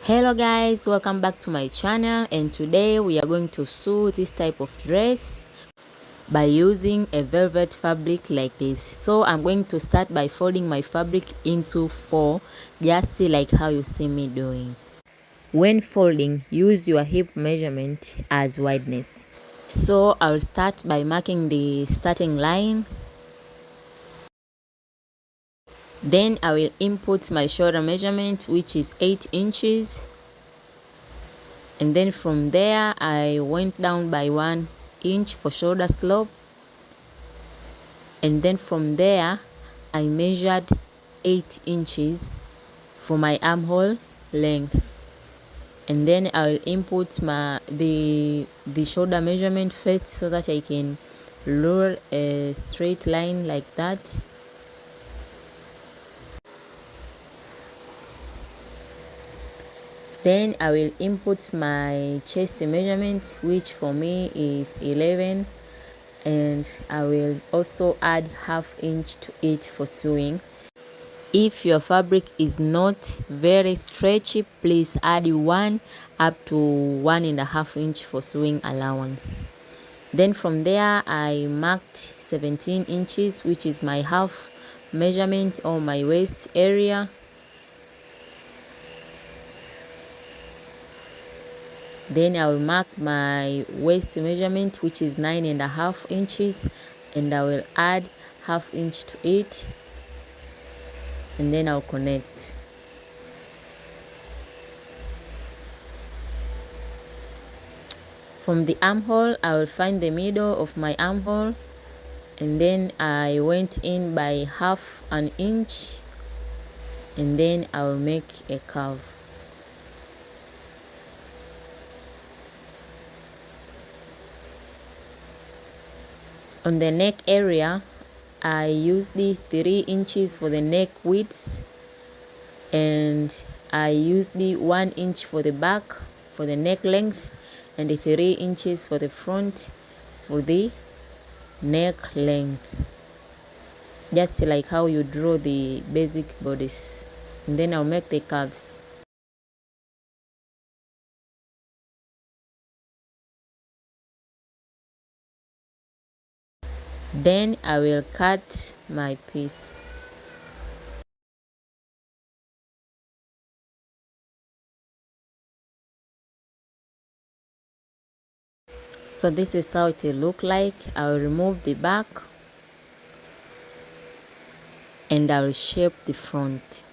Hello guys, welcome back to my channel, and today we are going to sew this type of dress by using a velvet fabric like this. So I'm going to start by folding my fabric into 4, just like how you see me doing. When folding, use your hip measurement as wideness. So I'll start by marking the starting line. Then I will input my shoulder measurement, which is 8 inches. And then from there I went down by 1 inch for shoulder slope, and then from there I measured 8 inches for my armhole length. And then I'll input the shoulder measurement first so that I can roll a straight line like that. Then I will input my chest measurement, which for me is 11, and I will also add ½ inch to it for sewing. If your fabric is not very stretchy, please add 1 up to 1½ inch for sewing allowance. Then from there I marked 17 inches, which is my half measurement or my waist area. Then I will mark my waist measurement, which is 9½ inches, and I will add ½ inch to it, and then I'll connect. From the armhole, I will find the middle of my armhole, and then I went in by ½ inch, and then I will make a curve. On the neck area, I used the 3 inches for the neck width, and I used the 1 inch for the back for the neck length, and the 3 inches for the front for the neck length, just like how you draw the basic bodice. And then I'll make the curves. Then I will cut my piece. So this is how it will look like. I will remove the back and I will shape the front.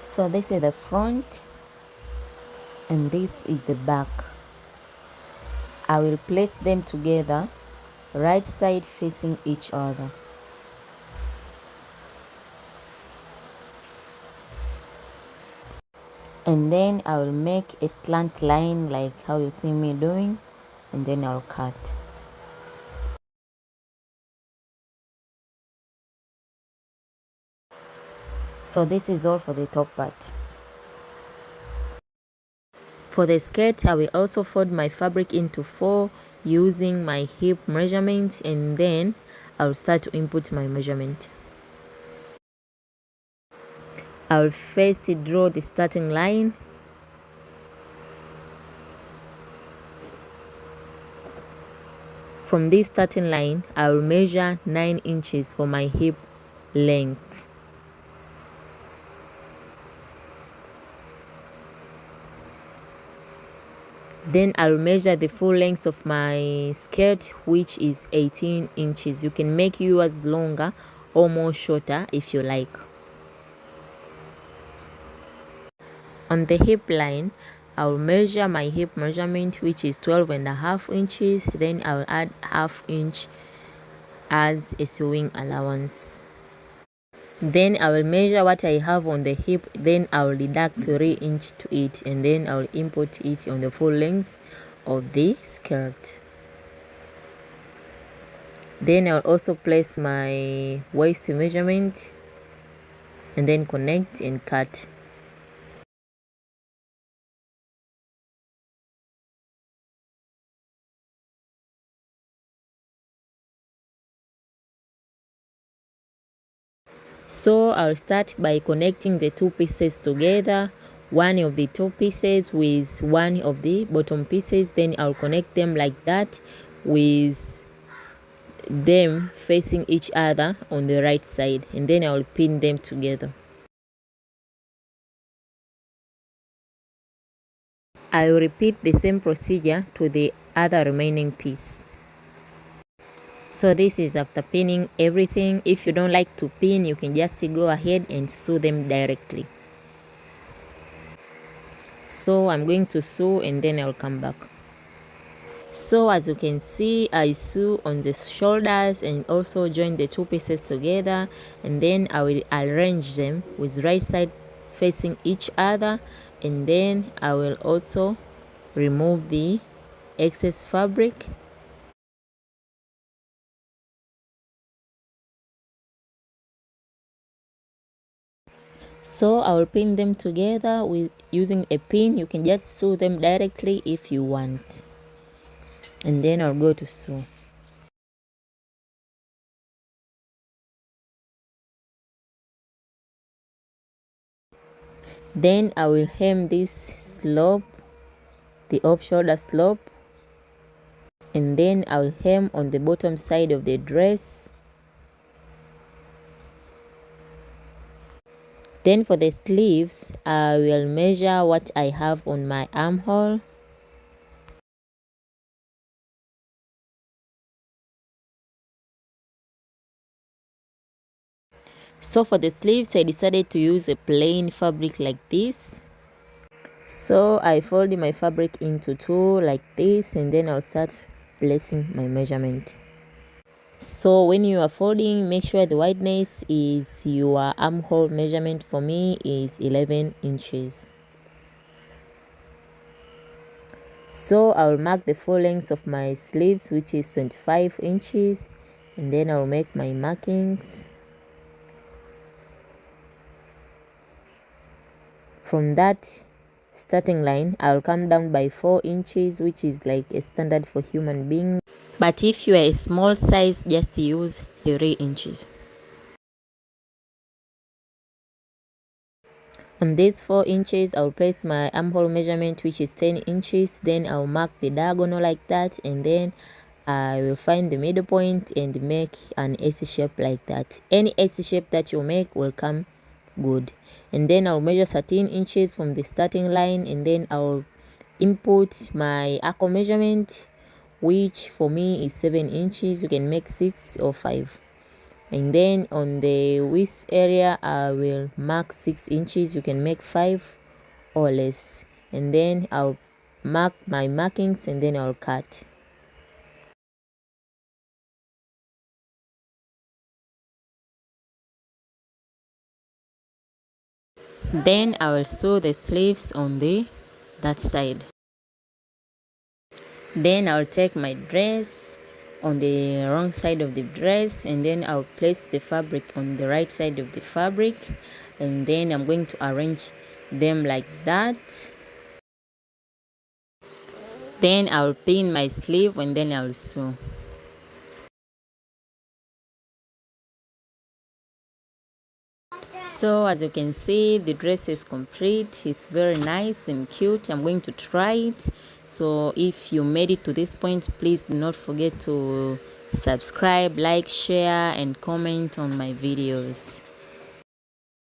So this is the front and this is the back. I will place them together, right side facing each other. And then I will make a slant line like how you see me doing, and then I'll cut. So this is all for the top part. For the skirt, I will also fold my fabric into 4 using my hip measurement, and then I'll start to input my measurement. I'll first draw the starting line. From this starting line, I will measure 9 inches for my hip length. Then I'll measure the full length of my skirt, which is 18 inches. You can make yours longer or more shorter if you like. On the hip line, I'll measure my hip measurement, which is 12½ inches. Then I'll add ½ inch as a sewing allowance. Then I will measure what I have on the hip, then I will deduct 3 inches to it, and then I will input it on the full length of the skirt. Then I'll also place my waist measurement and then connect and cut. So I'll start by connecting the two pieces together, one of the top pieces with one of the bottom pieces. Then I'll connect them like that, with them facing each other on the right side, and then I'll pin them together. I will repeat the same procedure to the other remaining piece. So this is after pinning everything. If you don't like to pin, you can just go ahead and sew them directly. So I'm going to sew and then I'll come back. So as you can see, I sew on the shoulders and also join the two pieces together, and then I will arrange them with right side facing each other, and then I will also remove the excess fabric. So I will pin them together with using a pin. You can just sew them directly if you want, and then I'll go to sew. Then I will hem this slope, the off shoulder slope, and then I'll hem on the bottom side of the dress. Then for the sleeves, I will measure what I have on my armhole. So for the sleeves, I decided to use a plain fabric like this. So I fold my fabric into two like this, and then I'll start placing my measurement. So when you are folding, make sure the wideness is your armhole measurement. For me is 11 inches. So I'll mark the full length of my sleeves, which is 25 inches, and then I'll make my markings. From that starting line, I'll come down by 4 inches, which is like a standard for human beings. But if you are a small size, just use 3 inches. On these 4 inches, I'll place my armhole measurement, which is 10 inches. Then I'll mark the diagonal like that, and then I will find the middle point and make an S shape like that. Any S shape that you make will come good. And then I'll measure 13 inches from the starting line, and then I'll input my arco measurement, which for me is 7 inches. You can make 6 or 5. And then on the waist area, I will mark 6 inches. You can make 5 or less. And then I'll mark my markings, and then I'll cut. Then I will sew the sleeves on that side. Then I'll take my dress on the wrong side of the dress, and then I'll place the fabric on the right side of the fabric, and then I'm going to arrange them like that. Then I'll pin my sleeve, and then I'll sew. So as you can see, the dress is complete. It's very nice and cute. I'm going to try it. So if you made it to this point, please do not forget to subscribe, like, share, and comment on my videos.